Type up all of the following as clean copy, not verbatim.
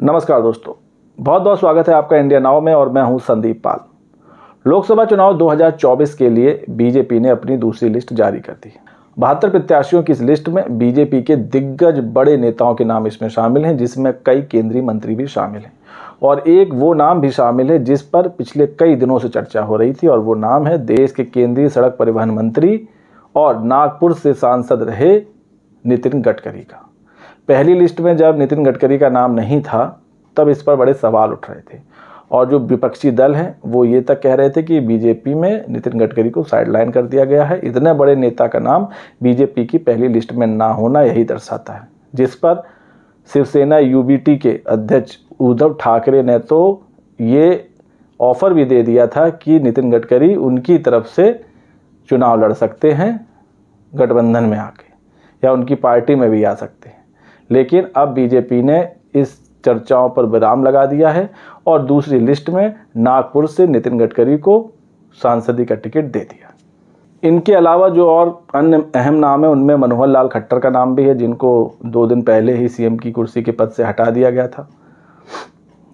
नमस्कार दोस्तों, बहुत बहुत स्वागत है आपका इंडिया नाउ में और मैं हूं संदीप पाल। लोकसभा चुनाव 2024 के लिए बीजेपी ने अपनी दूसरी लिस्ट जारी कर दी। 72 प्रत्याशियों की इस लिस्ट में बीजेपी के दिग्गज बड़े नेताओं के नाम इसमें शामिल हैं, जिसमें कई केंद्रीय मंत्री भी शामिल हैं और एक वो नाम भी शामिल है जिस पर पिछले कई दिनों से चर्चा हो रही थी और वो नाम है देश के केंद्रीय सड़क परिवहन मंत्री और नागपुर से सांसद रहे नितिन गडकरी का। पहली लिस्ट में जब नितिन गडकरी का नाम नहीं था तब इस पर बड़े सवाल उठ रहे थे और जो विपक्षी दल हैं वो ये तक कह रहे थे कि बीजेपी में नितिन गडकरी को साइडलाइन कर दिया गया है। इतने बड़े नेता का नाम बीजेपी की पहली लिस्ट में ना होना यही दर्शाता है, जिस पर शिवसेना यूबीटी के अध्यक्ष उद्धव ठाकरे ने तो ये ऑफर भी दे दिया था कि नितिन गडकरी उनकी तरफ से चुनाव लड़ सकते हैं गठबंधन में आके या उनकी पार्टी में भी आ सकते हैं। लेकिन अब बीजेपी ने इस चर्चाओं पर विराम लगा दिया है और दूसरी लिस्ट में नागपुर से नितिन गडकरी को सांसदी का टिकट दे दिया। इनके अलावा जो और अन्य अहम नाम है उनमें मनोहर लाल खट्टर का नाम भी है, जिनको 2 दिन पहले ही सीएम की कुर्सी के पद से हटा दिया गया था।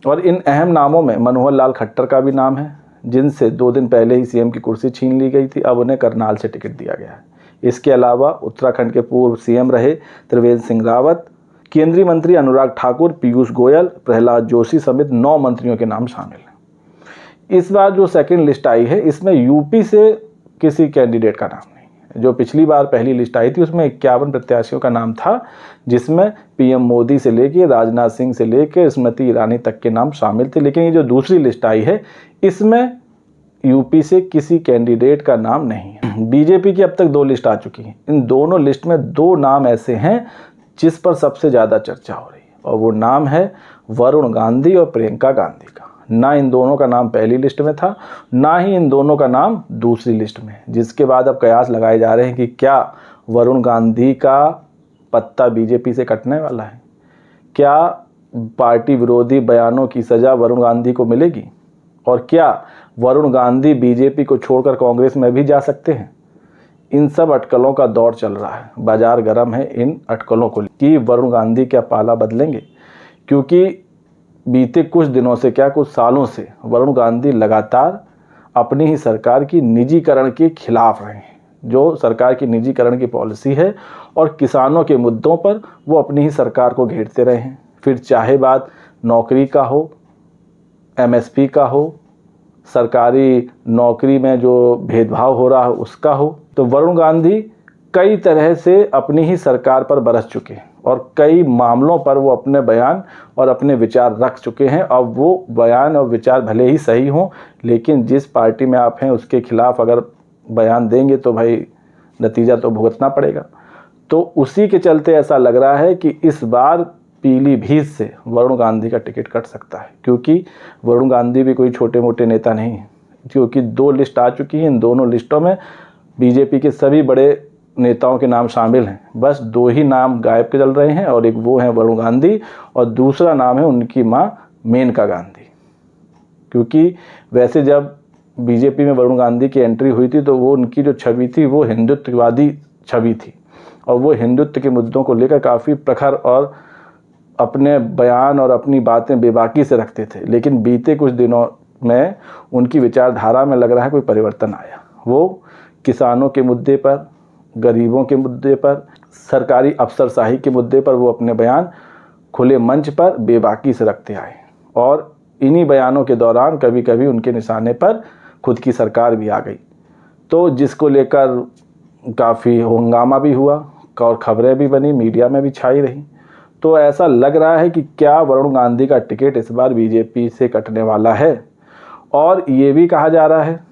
और इन अहम नामों में मनोहर लाल खट्टर का भी नाम है, जिनसे 2 दिन पहले ही सीएम की कुर्सी छीन ली गई थी। अब उन्हें करनाल से टिकट दिया गया है। इसके अलावा उत्तराखंड के पूर्व सीएम रहे त्रिवेंद्र सिंह रावत, केंद्रीय मंत्री अनुराग ठाकुर, पीयूष गोयल, प्रहलाद जोशी समेत 9 मंत्रियों के नाम शामिल हैं। इस बार जो सेकंड लिस्ट आई है इसमें यूपी से किसी कैंडिडेट का नाम नहीं है। जो पिछली बार पहली लिस्ट आई थी उसमें 51 प्रत्याशियों का नाम था, जिसमें पीएम मोदी से लेकर राजनाथ सिंह से लेकर स्मृति ईरानी तक के नाम शामिल थे। लेकिन ये जो दूसरी लिस्ट आई है इसमें यूपी से किसी कैंडिडेट का नाम नहीं है। बीजेपी की अब तक 2 लिस्ट आ चुकी हैं। इन दोनों लिस्ट में 2 नाम ऐसे हैं जिस पर सबसे ज़्यादा चर्चा हो रही है और वो नाम है वरुण गांधी और प्रियंका गांधी का। ना इन दोनों का नाम पहली लिस्ट में था, ना ही इन दोनों का नाम दूसरी लिस्ट में, जिसके बाद अब कयास लगाए जा रहे हैं कि क्या वरुण गांधी का पत्ता बीजेपी से कटने वाला है। क्या पार्टी विरोधी बयानों की सज़ा वरुण गांधी को मिलेगी और क्या वरुण गांधी बीजेपी को छोड़कर कांग्रेस में भी जा सकते हैं। इन सब अटकलों का दौर चल रहा है। बाजार गर्म है इन अटकलों को कि वरुण गांधी क्या पाला बदलेंगे, क्योंकि बीते कुछ दिनों से क्या कुछ सालों से वरुण गांधी लगातार अपनी ही सरकार की निजीकरण के खिलाफ रहे हैं। जो सरकार की निजीकरण की पॉलिसी है और किसानों के मुद्दों पर वो अपनी ही सरकार को घेरते रहे हैं। फिर चाहे बात नौकरी का हो, एमएसपी का हो, सरकारी नौकरी में जो भेदभाव हो रहा है उसका हो, तो वरुण गांधी कई तरह से अपनी ही सरकार पर बरस चुके हैं और कई मामलों पर वो अपने बयान और अपने विचार रख चुके हैं। अब वो बयान और विचार भले ही सही हों, लेकिन जिस पार्टी में आप हैं उसके खिलाफ अगर बयान देंगे तो भाई नतीजा तो भुगतना पड़ेगा। तो उसी के चलते ऐसा लग रहा है कि इस बार पीलीभीत से वरुण गांधी का टिकट कट सकता है, क्योंकि वरुण गांधी भी कोई छोटे मोटे नेता नहीं है। क्योंकि 2 लिस्ट आ चुकी हैं, इन दोनों लिस्टों में बीजेपी के सभी बड़े नेताओं के नाम शामिल हैं। बस 2 ही नाम गायब के चल रहे हैं और एक वो हैं वरुण गांधी और दूसरा नाम है उनकी मां मेनका गांधी। क्योंकि वैसे जब बीजेपी में वरुण गांधी की एंट्री हुई थी तो वो उनकी जो छवि थी वो हिंदुत्ववादी छवि थी और वो हिंदुत्व के मुद्दों को लेकर काफ़ी प्रखर और अपने बयान और अपनी बातें बेबाकी से रखते थे। लेकिन बीते कुछ दिनों में उनकी विचारधारा में लग रहा है कोई परिवर्तन आया। वो किसानों के मुद्दे पर, गरीबों के मुद्दे पर, सरकारी अफसरशाही के मुद्दे पर वो अपने बयान खुले मंच पर बेबाकी से रखते आए और इन्हीं बयानों के दौरान कभी कभी उनके निशाने पर खुद की सरकार भी आ गई, तो जिसको लेकर काफ़ी हंगामा भी हुआ और खबरें भी बनी, मीडिया में भी छाई रही। तो ऐसा लग रहा है कि क्या वरुण गांधी का टिकट इस बार बीजेपी से कटने वाला है। और ये भी कहा जा रहा है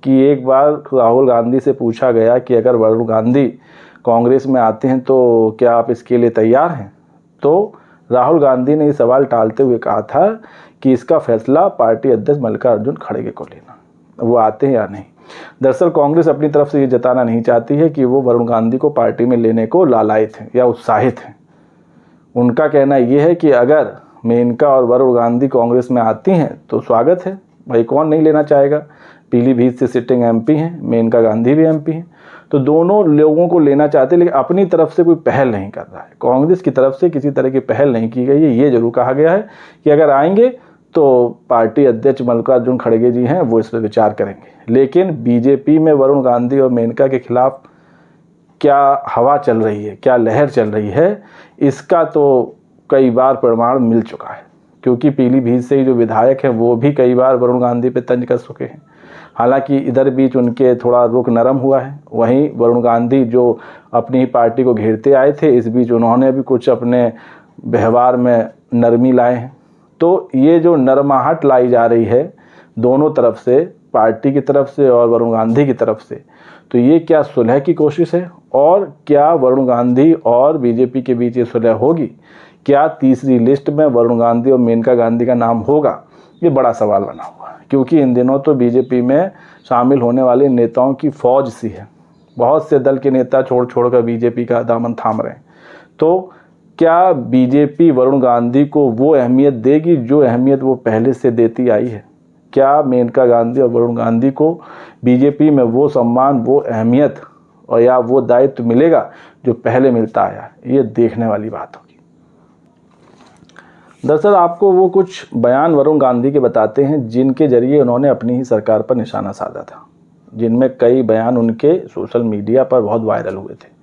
कि एक बार राहुल गांधी से पूछा गया कि अगर वरुण गांधी कांग्रेस में आते हैं तो क्या आप इसके लिए तैयार हैं। तो राहुल गांधी ने ये सवाल टालते हुए कहा था कि इसका फैसला पार्टी अध्यक्ष मल्लिकार्जुन खड़गे को लेना, वो आते हैं या नहीं। दरअसल कांग्रेस अपनी तरफ से ये जताना नहीं चाहती है कि वो वरुण गांधी को पार्टी में लेने को लालायित हैं या उत्साहित हैं। उनका कहना यह है कि अगर मेनका और वरुण गांधी कांग्रेस में आती हैं तो स्वागत है, भाई कौन नहीं लेना चाहेगा। पीलीभीत से सिटिंग एमपी हैं, मेनका गांधी भी एमपी हैं। तो दोनों लोगों को लेना चाहते हैं, लेकिन अपनी तरफ से कोई पहल नहीं कर रहा है। कांग्रेस की तरफ से किसी तरह की पहल नहीं की गई है। ये जरूर कहा गया है कि अगर आएंगे तो पार्टी अध्यक्ष मल्लिकार्जुन खड़गे जी हैं वो इस पर विचार करेंगे। लेकिन बीजेपी में वरुण गांधी और मेनका के खिलाफ क्या हवा चल रही है, क्या लहर चल रही है, इसका तो कई बार प्रमाण मिल चुका है। क्योंकि पीलीभीत से ही जो विधायक हैं वो भी कई बार वरुण गांधी पे तंज कस चुके हैं। हालांकि इधर बीच उनके थोड़ा रुख नरम हुआ है। वहीं वरुण गांधी जो अपनी ही पार्टी को घेरते आए थे, इस बीच उन्होंने भी कुछ अपने व्यवहार में नरमी लाए हैं। तो ये जो नरमाहट लाई जा रही है दोनों तरफ से, पार्टी की तरफ से और वरुण गांधी की तरफ से, तो ये क्या सुलह की कोशिश है? और क्या वरुण गांधी और बीजेपी के बीच ये सुलह होगी? क्या तीसरी लिस्ट में वरुण गांधी और मेनका गांधी का नाम होगा? ये बड़ा सवाल बना हुआ है। क्योंकि इन दिनों तो बीजेपी में शामिल होने वाले नेताओं की फौज सी है। बहुत से दल के नेता छोड़ कर बीजेपी का दामन थाम रहे हैं। तो क्या बीजेपी वरुण गांधी को वो अहमियत देगी जो अहमियत वो पहले से देती आई है? क्या मेनका गांधी और वरुण गांधी को बीजेपी में वो सम्मान, वो अहमियत और या वो दायित्व मिलेगा जो पहले मिलता आया? ये देखने वाली बात होगी। दरअसल आपको वो कुछ बयान वरुण गांधी के बताते हैं जिनके जरिए उन्होंने अपनी ही सरकार पर निशाना साधा था, जिनमें कई बयान उनके सोशल मीडिया पर बहुत वायरल हुए थे।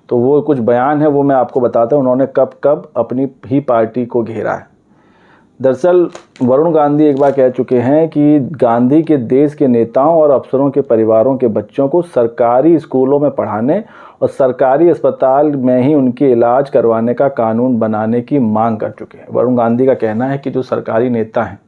तो वो कुछ बयान है वो मैं आपको बताता हूँ उन्होंने कब कब अपनी ही पार्टी को घेरा है। दरअसल वरुण गांधी एक बार कह चुके हैं कि गांधी के देश के नेताओं और अफसरों के परिवारों के बच्चों को सरकारी स्कूलों में पढ़ाने और सरकारी अस्पताल में ही उनके इलाज करवाने का कानून बनाने की मांग कर चुके हैं। वरुण गांधी का कहना है कि जो सरकारी नेता हैं,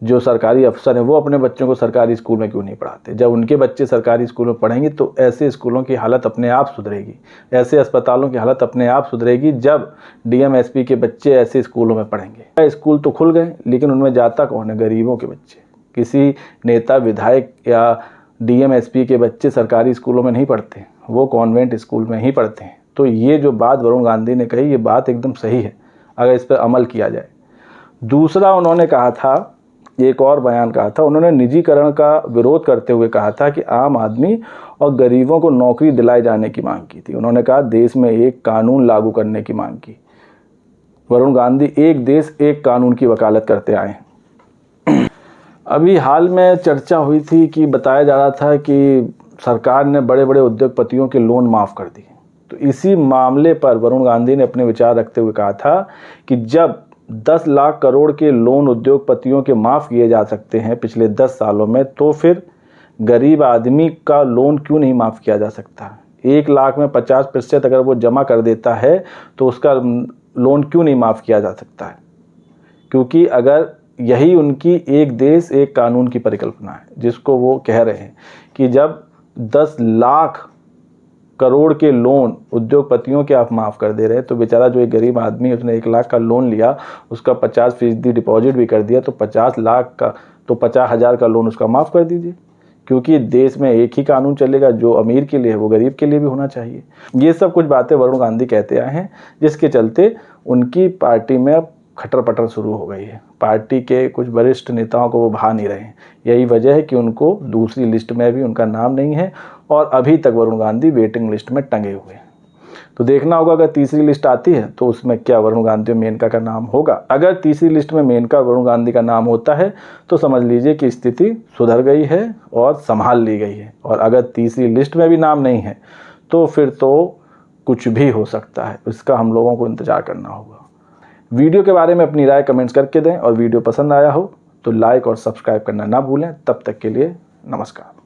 जो सरकारी अफसर हैं, वो अपने बच्चों को सरकारी स्कूल में क्यों नहीं पढ़ाते? जब उनके बच्चे सरकारी स्कूल में पढ़ेंगे तो ऐसे स्कूलों की हालत अपने आप सुधरेगी, ऐसे अस्पतालों की हालत अपने आप सुधरेगी जब डीएम एसपी के बच्चे ऐसे स्कूलों में पढ़ेंगे। स्कूल तो खुल गए लेकिन उनमें जाता कौन है? गरीबों के बच्चे। किसी नेता, विधायक या डीएम एसपी के बच्चे सरकारी स्कूलों में नहीं पढ़ते, वो कॉन्वेंट स्कूल में ही पढ़ते हैं। तो ये जो बात वरुण गांधी ने कही, ये बात एकदम सही है अगर इस पर अमल किया जाए। दूसरा उन्होंने कहा था, एक और बयान कहा था, उन्होंने निजीकरण का विरोध करते हुए कहा था कि आम आदमी और गरीबों को नौकरी दिलाए जाने की मांग की थी। उन्होंने कहा देश में एक कानून लागू करने की मांग की। वरुण गांधी एक देश एक कानून की वकालत करते आए हैं। अभी हाल में चर्चा हुई थी कि बताया जा रहा था कि सरकार ने बड़े बड़े उद्योगपतियों के लोन माफ़ कर दिए। तो इसी मामले पर वरुण गांधी ने अपने विचार रखते हुए कहा था कि जब 10 लाख करोड़ के लोन उद्योगपतियों के माफ़ किए जा सकते हैं पिछले 10 सालों में, तो फिर गरीब आदमी का लोन क्यों नहीं माफ़ किया जा सकता? 1 लाख में 50% अगर वो जमा कर देता है तो उसका लोन क्यों नहीं माफ़ किया जा सकता है? क्योंकि अगर यही उनकी एक देश एक कानून की परिकल्पना है, जिसको वो कह रहे हैं कि जब 10 लाख करोड़ के लोन उद्योगपतियों के आप माफ़ कर दे रहे हैं, तो बेचारा जो एक गरीब आदमी उसने 1 लाख का लोन लिया, उसका 50% डिपॉजिट भी कर दिया, तो 50 लाख का तो 50,000 का लोन उसका माफ़ कर दीजिए। क्योंकि देश में एक ही कानून चलेगा, जो अमीर के लिए है वो गरीब के लिए भी होना चाहिए। ये सब कुछ बातें वरुण गांधी कहते आए हैं, जिसके चलते उनकी पार्टी में अब खटर पटर शुरू हो गई है। पार्टी के कुछ वरिष्ठ नेताओं को वो भा नहीं रहे हैं। यही वजह है कि उनको दूसरी लिस्ट में भी उनका नाम नहीं है और अभी तक वरुण गांधी वेटिंग लिस्ट में टंगे हुए हैं। तो देखना होगा अगर तीसरी लिस्ट आती है तो उसमें क्या वरुण गांधी और मेनका का नाम होगा। अगर तीसरी लिस्ट में मेनका वरुण गांधी का नाम होता है तो समझ लीजिए कि स्थिति सुधर गई है और संभाल ली गई है। और अगर तीसरी लिस्ट में भी नाम नहीं है तो फिर तो कुछ भी हो सकता है। इसका हम लोगों को इंतजार करना होगा। वीडियो के बारे में अपनी राय कमेंट्स करके दें और वीडियो पसंद आया हो तो लाइक और सब्सक्राइब करना ना भूलें। तब तक के लिए नमस्कार।